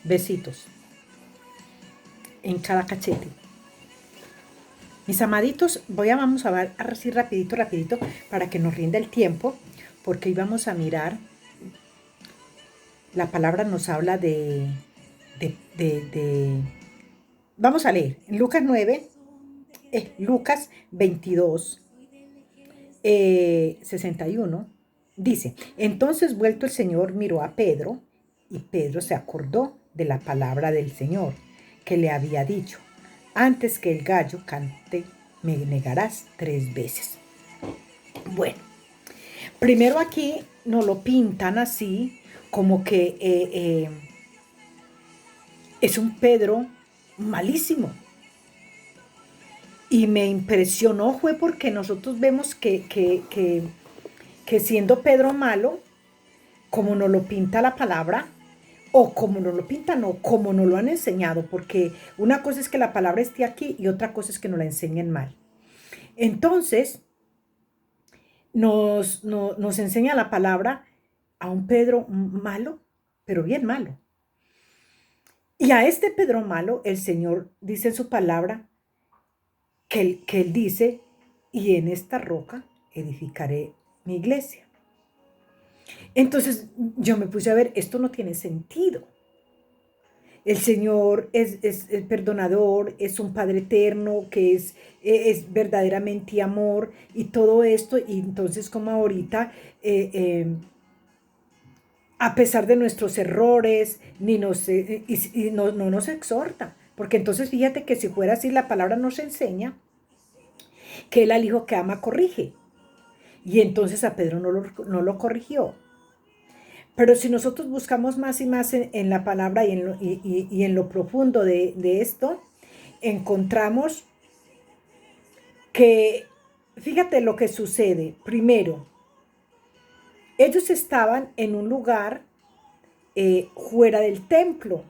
Besitos en cada cachete. Mis amaditos, vamos a ver así rapidito, rapidito, para que nos rinda el tiempo, porque hoy vamos a mirar, la palabra nos habla de vamos a leer, en Lucas 9, Lucas 22, 61, dice, entonces vuelto el Señor miró a Pedro, y Pedro se acordó de la palabra del Señor, que le había dicho, antes que el gallo cante, me negarás 3 veces. Bueno, primero aquí nos lo pintan así, como que es un Pedro malísimo. Y me impresionó fue porque nosotros vemos que siendo Pedro malo, como nos lo pinta la palabra, o como nos lo pintan, o como nos lo han enseñado, porque una cosa es que la palabra esté aquí y otra cosa es que nos la enseñen mal. Entonces, nos enseña la palabra a un Pedro malo, pero bien malo. Y a este Pedro malo, el Señor dice en su palabra que él dice, y en esta roca edificaré mi iglesia. Entonces yo me puse a ver, esto no tiene sentido. El Señor es perdonador, es un Padre eterno, que es verdaderamente amor y todo esto. Y entonces como ahorita, a pesar de nuestros errores, ni nos, y no nos exhorta. Porque entonces fíjate que si fuera así, la palabra nos enseña que él al hijo que ama corrige. Y entonces a Pedro no lo corrigió. Pero si nosotros buscamos más y más en la palabra y en lo profundo de esto, encontramos que, fíjate lo que sucede. Primero, ellos estaban en un lugar fuera del templo.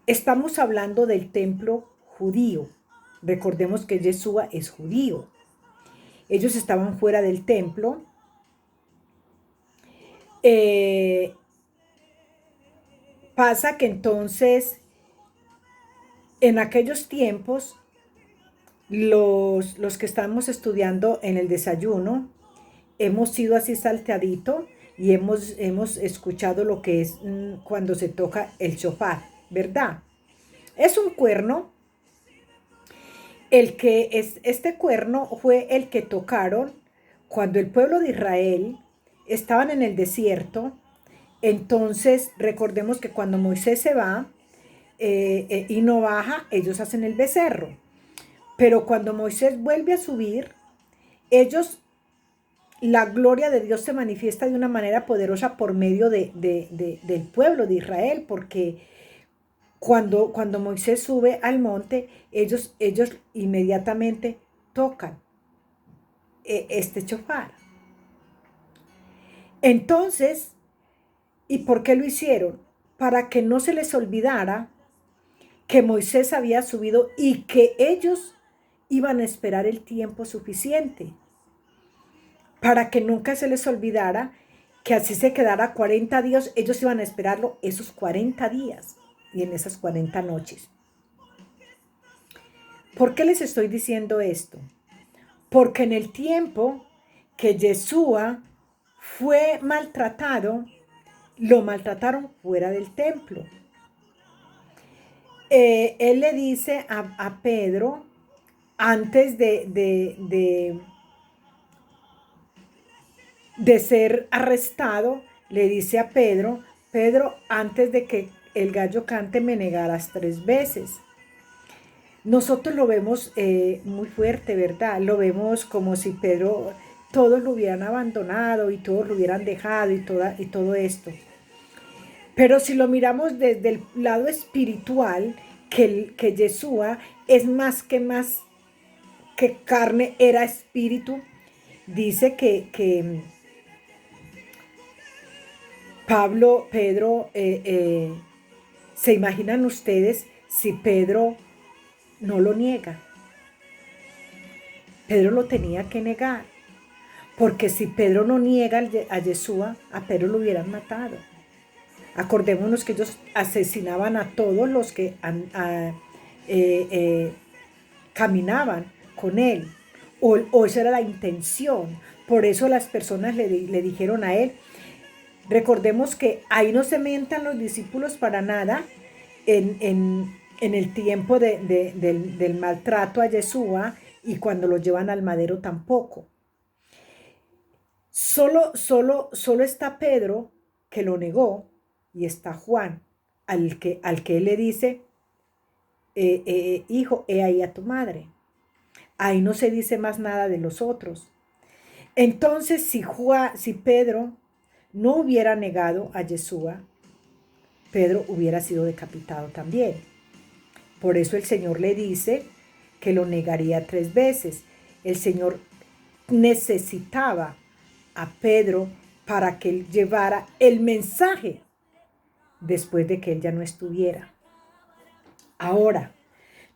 Estamos hablando del templo judío. Recordemos que Yeshua es judío. Ellos estaban fuera del templo. Pasa que entonces, en aquellos tiempos, los que estamos estudiando en el desayuno, hemos sido así salteadito y hemos escuchado lo que es cuando se toca el shofar, ¿verdad? Es un cuerno, este cuerno fue el que tocaron cuando el pueblo de Israel estaban en el desierto. Entonces, recordemos que cuando Moisés se va y no baja, ellos hacen el becerro. Pero cuando Moisés vuelve a subir, ellos, la gloria de Dios se manifiesta de una manera poderosa por medio del pueblo de Israel, porque cuando Moisés sube al monte, ellos inmediatamente tocan este shofar. Entonces, ¿y por qué lo hicieron? Para que no se les olvidara que Moisés había subido y que ellos iban a esperar el tiempo suficiente. Para que nunca se les olvidara que así se quedara 40 días, ellos iban a esperarlo esos 40 días y en esas 40 noches. ¿Por qué les estoy diciendo esto? Porque en el tiempo que Yeshua fue maltratado, lo maltrataron fuera del templo. Él le dice a Pedro, antes de ser arrestado, le dice a Pedro, Pedro, antes de que el gallo cante me negarás 3 veces. Nosotros lo vemos muy fuerte, ¿verdad? Lo vemos como si Pedro, todos lo hubieran abandonado y todos lo hubieran dejado y todo esto. Pero si lo miramos desde el lado espiritual, que Yeshua es más que carne, era espíritu, dice que Pedro, ¿se imaginan ustedes si Pedro no lo niega? Pedro lo tenía que negar, porque si Pedro no niega a Yeshua, a Pedro lo hubieran matado. Acordémonos que ellos asesinaban a todos los que caminaban con él, o esa era la intención. Por eso las personas le dijeron a él, recordemos que ahí no se mentan los discípulos para nada en el tiempo del maltrato a Yeshua y cuando lo llevan al madero tampoco. Solo está Pedro, que lo negó, y está Juan, al que él le dice, hijo, he ahí a tu madre. Ahí no se dice más nada de los otros. Entonces, si Pedro no hubiera negado a Yeshua, Pedro hubiera sido decapitado también. Por eso el Señor le dice que lo negaría 3 veces. El Señor necesitaba a Pedro para que él llevara el mensaje después de que él ya no estuviera. Ahora,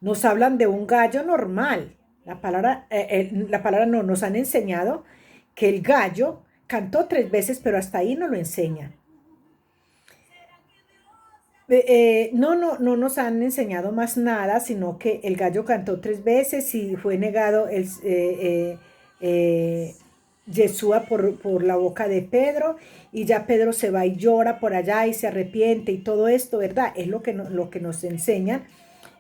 nos hablan de un gallo normal. La palabra no, nos han enseñado que el gallo cantó 3 veces, pero hasta ahí no lo enseñan. No nos han enseñado más nada, sino que el gallo cantó 3 veces y fue negado Yeshua por la boca de Pedro, y ya Pedro se va y llora por allá y se arrepiente y todo esto, ¿verdad? Es lo que nos enseñan,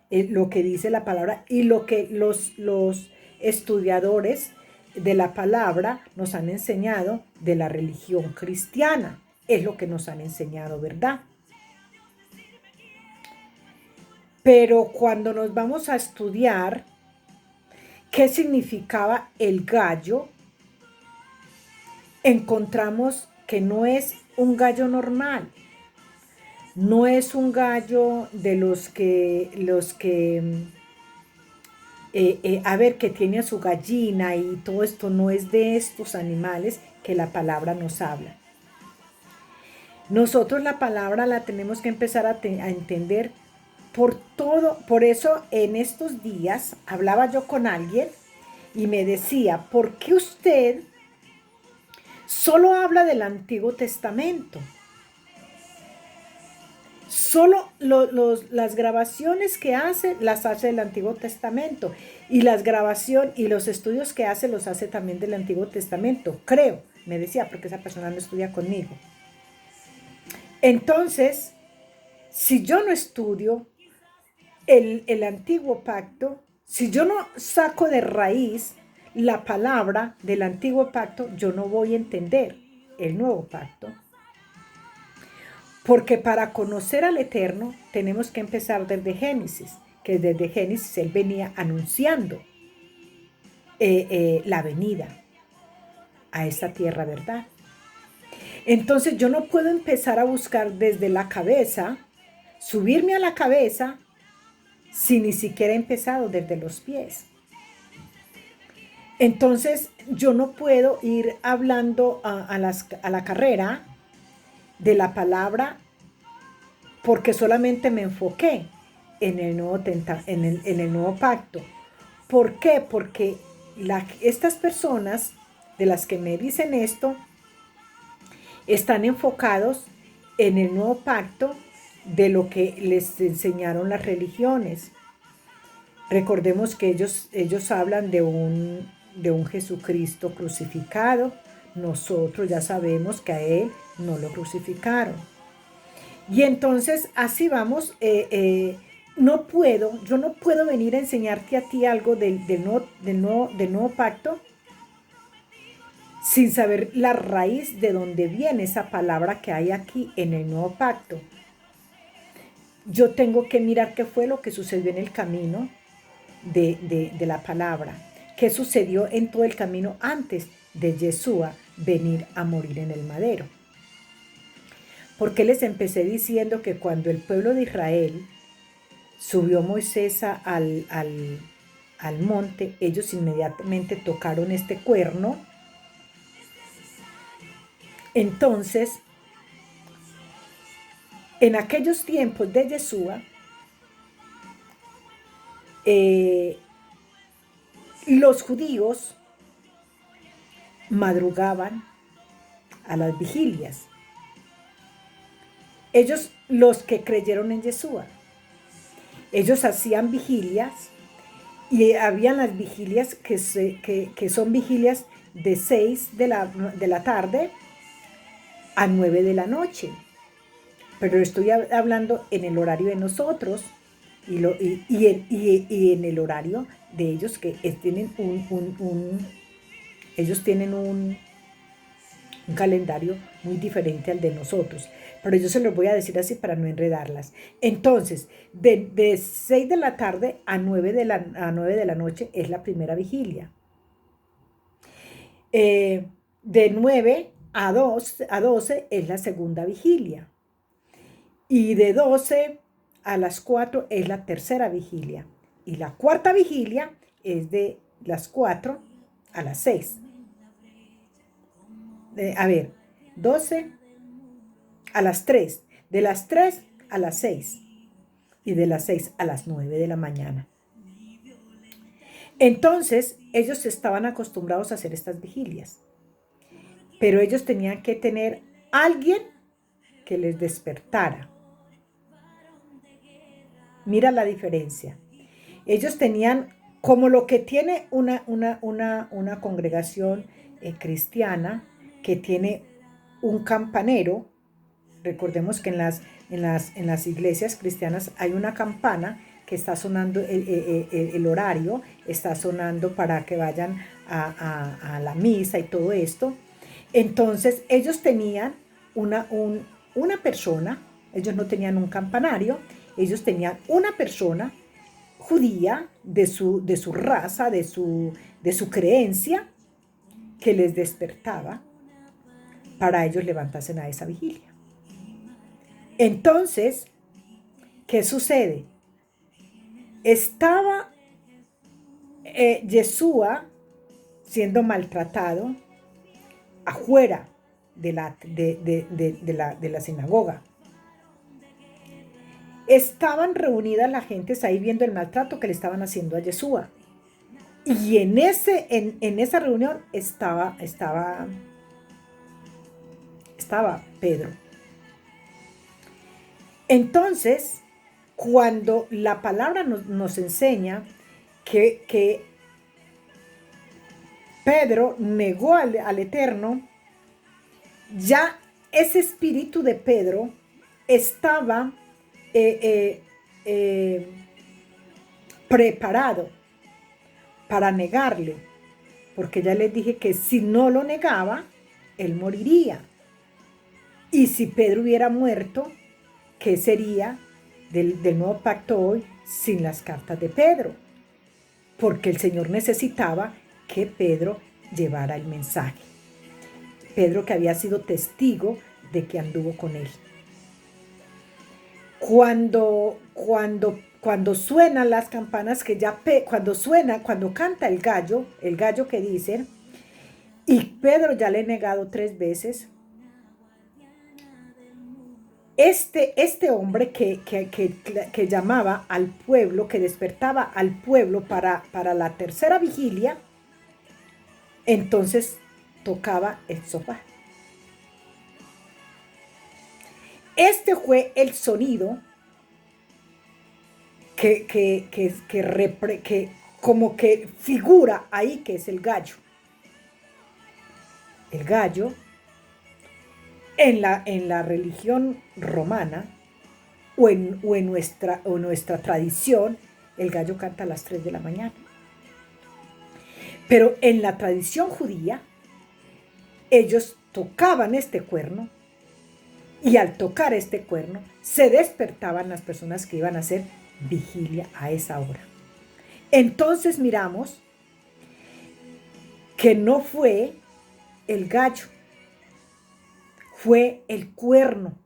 lo que dice la palabra y lo que los estudiadores de la palabra nos han enseñado de la religión cristiana. Es lo que nos han enseñado, ¿verdad? Pero cuando nos vamos a estudiar qué significaba el gallo, encontramos que no es un gallo normal, no es un gallo de los que que tiene a su gallina y todo esto, no es de estos animales que la palabra nos habla. Nosotros la palabra la tenemos que empezar a entender por eso en estos días hablaba yo con alguien y me decía, ¿por qué usted solo habla del Antiguo Testamento? Solo las grabaciones que hace, las hace del Antiguo Testamento. Y las grabaciones y los estudios que hace, los hace también del Antiguo Testamento. Creo, me decía, porque esa persona no estudia conmigo. Entonces, si yo no estudio el antiguo pacto, si yo no saco de raíz la palabra del antiguo pacto, yo no voy a entender el nuevo pacto. Porque para conocer al Eterno tenemos que empezar desde Génesis, que desde Génesis él venía anunciando la venida a esta tierra, ¿verdad? Entonces yo no puedo empezar a buscar desde la cabeza, subirme a la cabeza, si ni siquiera he empezado desde los pies. Entonces yo no puedo ir hablando a la carrera de la palabra porque solamente me enfoqué en el nuevo pacto. ¿Por qué? Porque estas personas de las que me dicen esto están enfocados en el nuevo pacto de lo que les enseñaron las religiones. Recordemos que ellos hablan de un Jesucristo crucificado. Nosotros ya sabemos que a él no lo crucificaron. Y entonces así vamos. Yo no puedo venir a enseñarte a ti algo del nuevo pacto sin saber la raíz de dónde viene esa palabra que hay aquí en el nuevo pacto. Yo tengo que mirar qué fue lo que sucedió en el camino de la palabra, qué sucedió en todo el camino antes de Yeshua venir a morir en el madero. Porque les empecé diciendo que cuando el pueblo de Israel subió Moisés al monte, ellos inmediatamente tocaron este cuerno. Entonces, en aquellos tiempos de Yeshua, los judíos madrugaban a las vigilias. Ellos, los que creyeron en Yeshua, ellos hacían vigilias y habían las vigilias que son vigilias de 6 de la tarde a 9 de la noche. Pero estoy hablando en el horario de nosotros y en el horario de ellos que tienen ellos tienen un calendario muy diferente al de nosotros. Pero yo se los voy a decir así para no enredarlas. Entonces, de 6 de la tarde a 9 de la noche es la primera vigilia. De 9 a 12 es la segunda vigilia. Y de 12 a las 4 es la tercera vigilia. Y la cuarta vigilia es de las 4 a las 6. 12 a las 3, de las 3 a las 6 y de las 6 a las 9 de la mañana. Entonces, ellos estaban acostumbrados a hacer estas vigilias, pero ellos tenían que tener alguien que les despertara. Mira la diferencia. Ellos tenían como lo que tiene una congregación cristiana, que tiene un campanero. Recordemos que en las iglesias cristianas hay una campana que está sonando el horario, está sonando para que vayan a la misa y todo esto. Entonces ellos tenían una persona, ellos no tenían un campanario, ellos tenían una persona judía de su raza, de su creencia, que les despertaba para ellos levantarse a esa vigilia. Entonces, ¿qué sucede? Estaba Yeshua siendo maltratado afuera de la sinagoga. Estaban reunidas las gentes ahí viendo el maltrato que le estaban haciendo a Yeshua. Y en esa reunión estaba Pedro. Entonces, cuando la palabra nos enseña que Pedro negó al Eterno, ya ese espíritu de Pedro estaba preparado para negarle, porque ya les dije que si no lo negaba, él moriría. Y si Pedro hubiera muerto, ¿qué sería del nuevo pacto hoy sin las cartas de Pedro? Porque el Señor necesitaba que Pedro llevara el mensaje. Pedro, que había sido testigo de que anduvo con él. Cuando suenan las campanas, cuando canta el gallo que dicen, y Pedro ya le he negado 3 veces, este hombre que llamaba al pueblo, que despertaba al pueblo para la tercera vigilia, entonces tocaba el sofá. Este fue el sonido que como que figura ahí, que es el gallo. El gallo, en la religión romana o en nuestra tradición, el gallo canta a las 3 de la mañana. Pero en la tradición judía, ellos tocaban este cuerno, y al tocar este cuerno se despertaban las personas que iban a hacer vigilia a esa hora. Entonces miramos que no fue el gallo, fue el cuerno,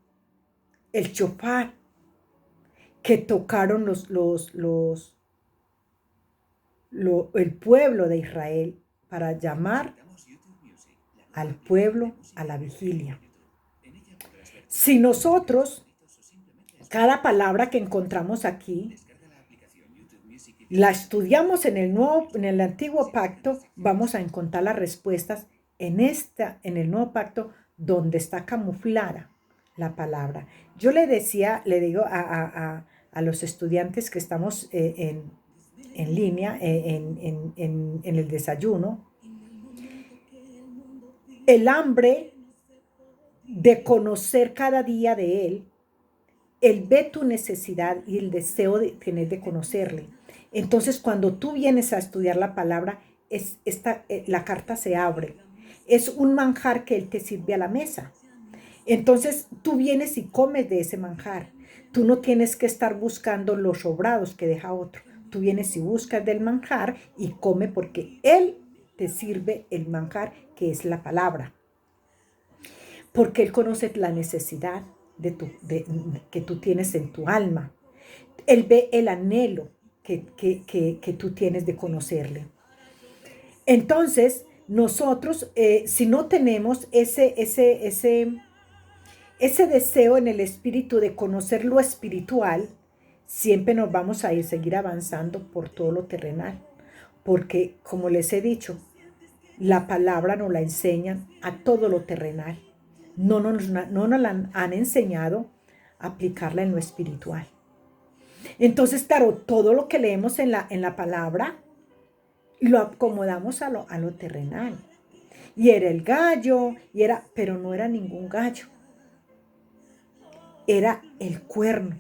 el shofar, que tocaron el pueblo de Israel para llamar al pueblo a la vigilia. Si nosotros, cada palabra que encontramos aquí, la estudiamos en el antiguo pacto, vamos a encontrar las respuestas en el nuevo pacto, donde está camuflada la palabra. Yo le digo a los estudiantes que estamos en línea, en el desayuno, el hambre de conocer cada día de Él, Él ve tu necesidad y el deseo de tener de conocerle. Entonces, cuando tú vienes a estudiar la palabra, la carta se abre. Es un manjar que Él te sirve a la mesa. Entonces, tú vienes y comes de ese manjar. Tú no tienes que estar buscando los sobrados que deja otro. Tú vienes y buscas del manjar y come porque Él te sirve el manjar que es la palabra. Porque Él conoce la necesidad que tú tienes en tu alma. Él ve el anhelo que tú tienes de conocerle. Entonces, nosotros, si no tenemos ese deseo en el espíritu de conocer lo espiritual, siempre nos vamos a seguir avanzando por todo lo terrenal. Porque, como les he dicho, la palabra nos la enseñan a todo lo terrenal. No nos la han enseñado a aplicarla en lo espiritual. Entonces, claro, todo lo que leemos en la palabra lo acomodamos a lo terrenal. Y era el gallo, pero no era ningún gallo. Era el cuerno,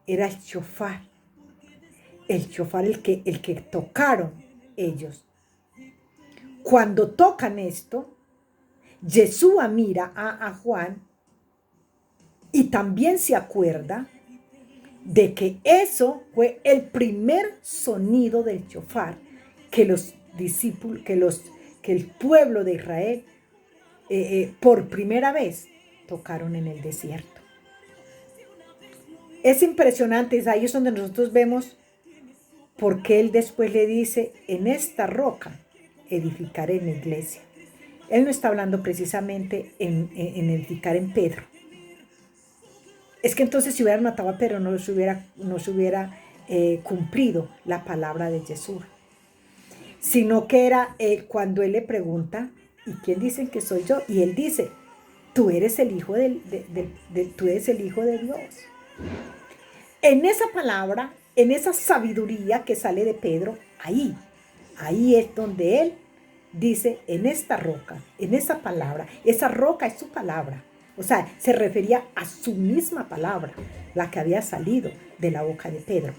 era el shofar. El shofar, el que tocaron ellos. Cuando tocan esto, Yeshua mira a Juan y también se acuerda de que eso fue el primer sonido del shofar que los discípulos, que el pueblo de Israel por primera vez tocaron en el desierto. Es impresionante, es ahí es donde nosotros vemos por qué él después le dice, en esta roca edificaré mi iglesia. Él no está hablando precisamente en edificar en Pedro. Es que entonces si hubieran matado a Pedro no se hubiera cumplido la palabra de Jesús. Sino que era cuando él le pregunta, ¿y quién dicen que soy yo? Y él dice, tú eres el hijo tú eres el hijo de Dios. En esa palabra, en esa sabiduría que sale de Pedro, ahí es donde él dice, en esta roca, en esa palabra, esa roca es su palabra. O sea, se refería a su misma palabra, la que había salido de la boca de Pedro.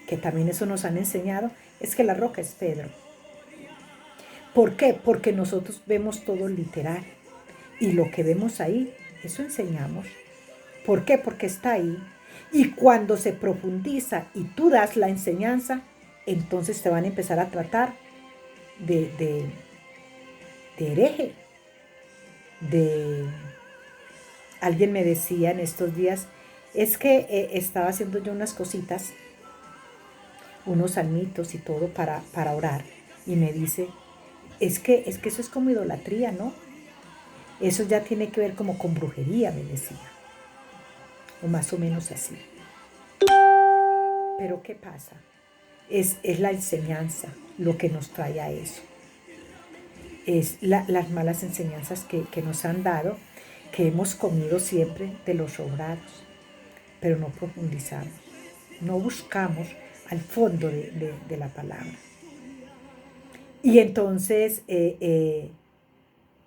Que también eso nos han enseñado, es que la roca es Pedro. ¿Por qué? Porque nosotros vemos todo literal. Y lo que vemos ahí, eso enseñamos. ¿Por qué? Porque está ahí. Y cuando se profundiza y tú das la enseñanza, entonces te van a empezar a tratar de hereje. Alguien me decía en estos días, es que estaba haciendo yo unas cositas, unos salmitos y todo para orar. Y me dice, es que eso es como idolatría, ¿no? Eso ya tiene que ver como con brujería, me decía. O más o menos así. Pero ¿qué pasa? Es la enseñanza lo que nos trae a eso. Es las malas enseñanzas que nos han dado, que hemos comido siempre de los sobrados, pero no profundizamos, no buscamos al fondo de la palabra. Y entonces,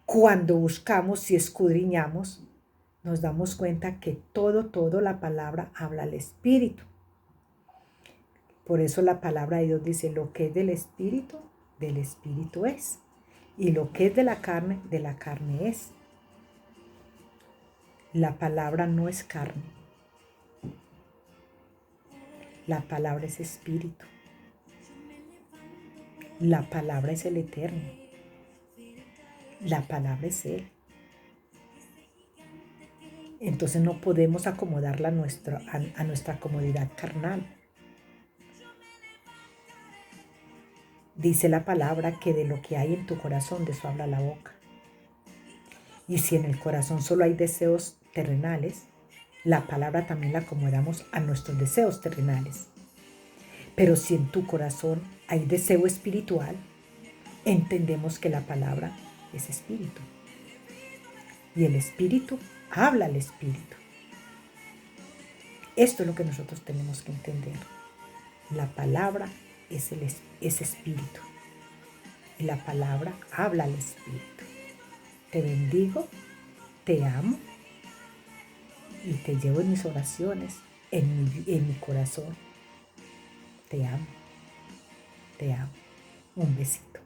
cuando buscamos y escudriñamos, nos damos cuenta que todo la palabra habla al Espíritu. Por eso la palabra de Dios dice, lo que es del Espíritu es. Y lo que es de la carne es. La palabra no es carne. La palabra es Espíritu. La palabra es el Eterno. La palabra es Él. Entonces no podemos acomodarla a nuestra comodidad carnal. Dice la palabra que de lo que hay en tu corazón, de eso habla la boca. Y si en el corazón solo hay deseos terrenales, la palabra también la acomodamos a nuestros deseos terrenales. Pero si en tu corazón hay deseo espiritual, entendemos que la palabra es espíritu. Y el espíritu habla al Espíritu. Esto es lo que nosotros tenemos que entender. La palabra es Espíritu. Y la palabra habla al Espíritu. Te bendigo, te amo y te llevo en mis oraciones, en mi corazón. Te amo, te amo. Un besito.